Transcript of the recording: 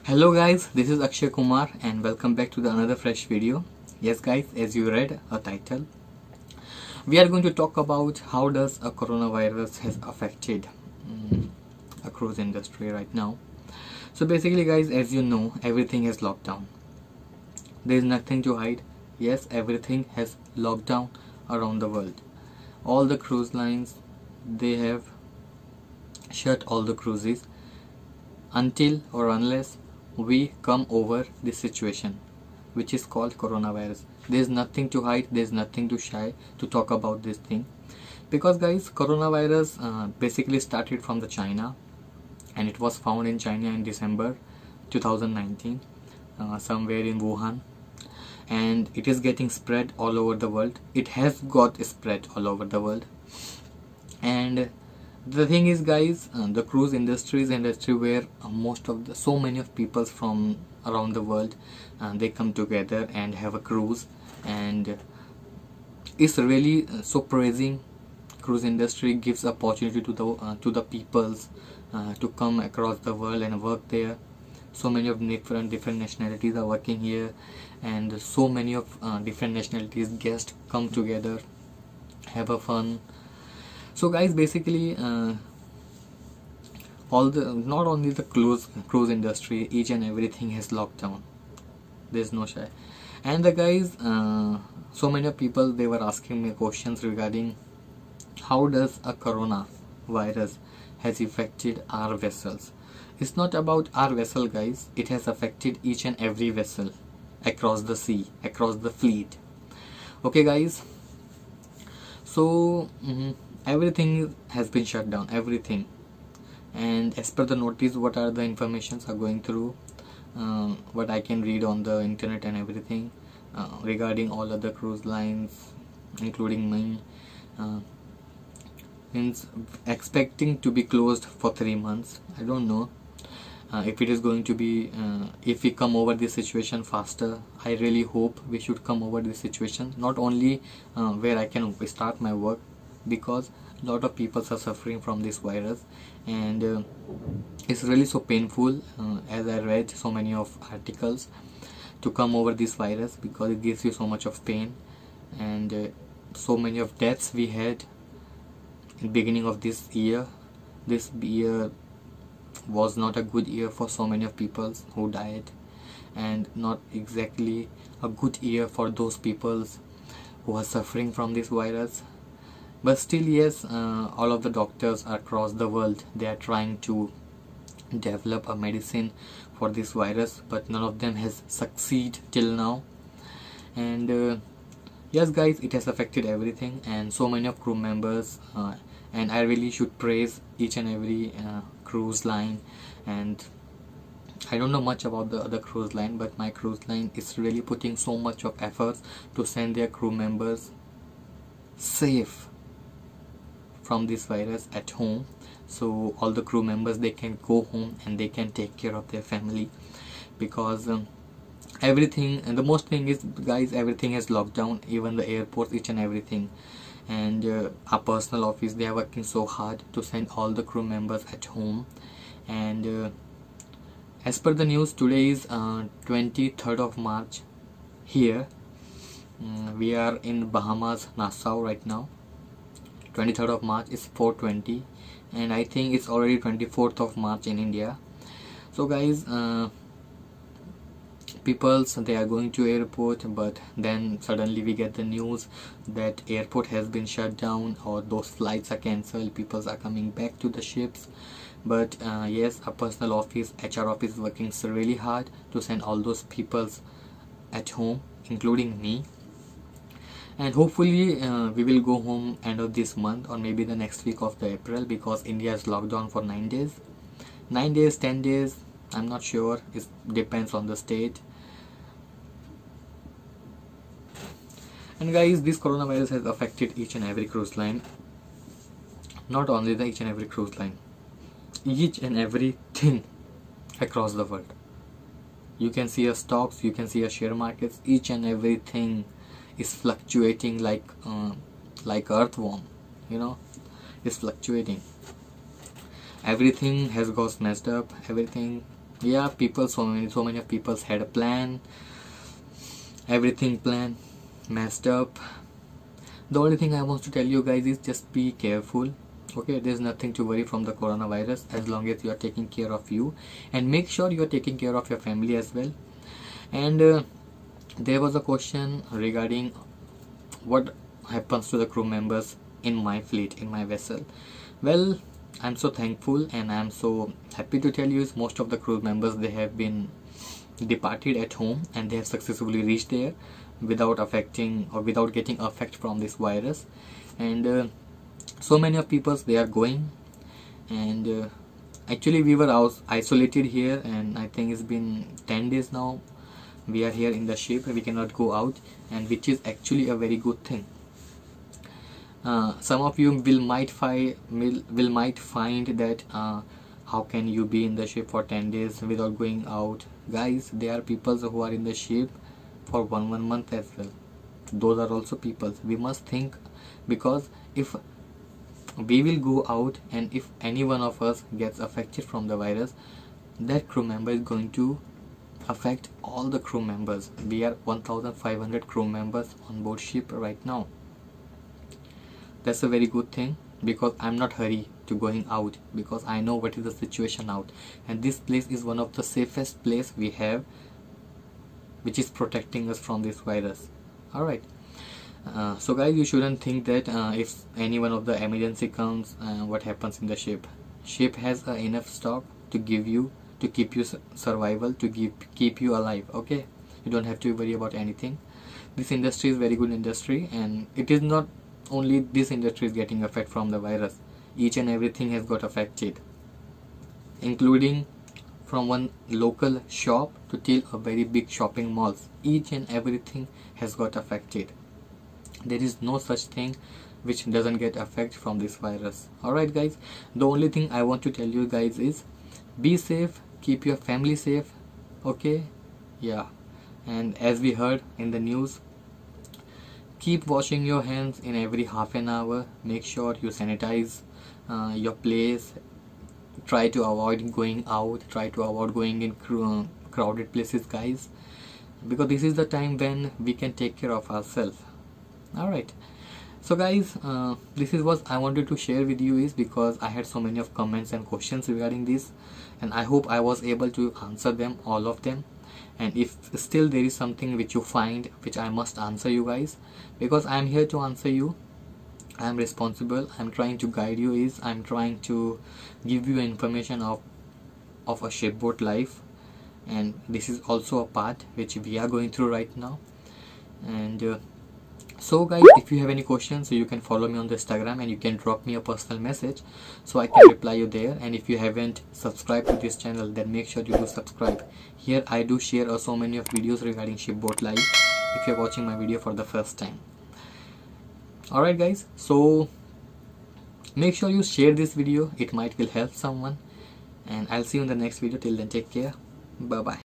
Hello guys, this is Akshay Kumar and welcome back to another fresh video. Yes guys, as you read a title, we are going to talk about how does a coronavirus has affected a cruise industry right now. So basically guys, as you know, everything is locked down. There is nothing to hide. Yes, everything has locked down around the world. All the cruise lines, they have shut all the cruises until or unless we come over this situation which is called coronavirus. There's nothing to hide, there's nothing to shy to talk about this thing, because guys, coronavirus basically started from the China, and it was found in China in December 2019, somewhere in Wuhan, and it is getting spread all over the world. It has got spread all over the world. And the thing is guys, the cruise industry is industry where so many of people from around the world, they come together and have a cruise, and it's really so praising. Cruise industry gives opportunity to the peoples to come across the world and work there. So many of different nationalities are working here, and so many of different nationalities guests come together, have a fun. So guys, basically not only the cruise industry, each and everything has locked down. There's no shy. And the guys, so many of people, they were asking me questions regarding how does a coronavirus has affected our vessels. It's not about our vessel guys, it has affected each and every vessel across the sea, across the fleet. Okay guys, so everything has been shut down, everything. And as per the notice, what are the informations are going through, what I can read on the internet and everything, regarding all other cruise lines including me, means expecting to be closed for 3 months. I don't know if it is going to be, if we come over this situation faster. I really hope we should come over this situation, not only where I can start my work, because a lot of people are suffering from this virus, and it's really so painful, as I read so many of articles, to come over this virus, because it gives you so much of pain, and so many of deaths we had in beginning of this year. This year was not a good year for so many of people who died, and not exactly a good year for those peoples who are suffering from this virus. But still, yes, all of the doctors across the world, they are trying to develop a medicine for this virus, but none of them has succeeded till now. And yes guys, it has affected everything, and so many of crew members, and I really should praise each and every cruise line. And I don't know much about the other cruise line, but my cruise line is really putting so much of efforts to send their crew members safe from this virus at home, so all the crew members, they can go home and they can take care of their family, because everything, and the most thing is guys, everything is locked down, even the airports, each and everything. And our personal office, they are working so hard to send all the crew members at home. And as per the news, today is 23rd of March here. We are in Bahamas, Nassau right now. 23rd of March is 4:20, and I think it's already 24th of March in India. So guys, peoples, they are going to airport, but then suddenly we get the news that airport has been shut down, or those flights are cancelled, peoples are coming back to the ships. But yes, a personal office, HR office, is working so really hard to send all those peoples at home, including me. And hopefully we will go home end of this month, or maybe the next week of the April, because India is locked down for 9 days, 10 days, I'm not sure, it depends on the state. And guys, this coronavirus has affected each and every cruise line, not only the each and every cruise line, each and everything across the world. You can see your stocks, you can see your share markets, each and everything is fluctuating like earthworm, you know, is fluctuating. Everything has got messed up, everything Yeah, people, so many of people had a plan, everything planned, messed up. The only thing I want to tell you guys is just be careful. Okay, there's nothing to worry from the coronavirus as long as you are taking care of you, and make sure you are taking care of your family as well. And there was a question regarding what happens to the crew members in my fleet, in my vessel. Well, I'm so thankful and I'm so happy to tell you is most of the crew members, they have been departed at home and they have successfully reached there without affecting or without getting affect from this virus. And so many of people, they are going, and actually we were isolated here, and I think it's been 10 days now we are here in the ship. We cannot go out, and which is actually a very good thing. Some of you might find that how can you be in the ship for 10 days without going out? Guys, there are people who are in the ship for one month as well. Those are also people. We must think, because if we will go out and if any one of us gets affected from the virus, that crew member is going to affect all the crew members. We are 1,500 crew members on board ship right now. That's a very good thing, because I'm not hurry to going out, because I know what is the situation out, and this place is one of the safest place we have, which is protecting us from this virus. Alright, so guys, you shouldn't think that if any one of the emergency comes, what happens in the ship. Ship has enough stock to give you, to keep you survival, to keep you alive. Okay, you don't have to worry about anything. This industry is very good industry, and it is not only this industry is getting affected from the virus. Each and everything has got affected, including from one local shop to till a very big shopping malls. Each and everything has got affected. There is no such thing which doesn't get affected from this virus. Alright guys, the only thing I want to tell you guys is be safe, keep your family safe. Okay, yeah, and as we heard in the news, keep washing your hands in every half an hour. Make sure you sanitize your place. Try to avoid going out, try to avoid going in crowded places, guys, because this is the time when we can take care of ourselves. Alright, so guys, this is what I wanted to share with you, is because I had so many of comments and questions regarding this, and I hope I was able to answer them, all of them. And if still there is something which you find which I must answer you guys, because I am here to answer you, I am responsible, I am trying to guide you, is I am trying to give you information of a shipboard life, and this is also a part which we are going through right now. And so guys, if you have any questions, so you can follow me on the Instagram and you can drop me a personal message so I can reply you there. And if you haven't subscribed to this channel, then make sure you do subscribe. Here I do share so many of videos regarding shipboard life if you're watching my video for the first time. Alright guys, so make sure you share this video, it might will help someone, and I'll see you in the next video. Till then, take care, bye bye.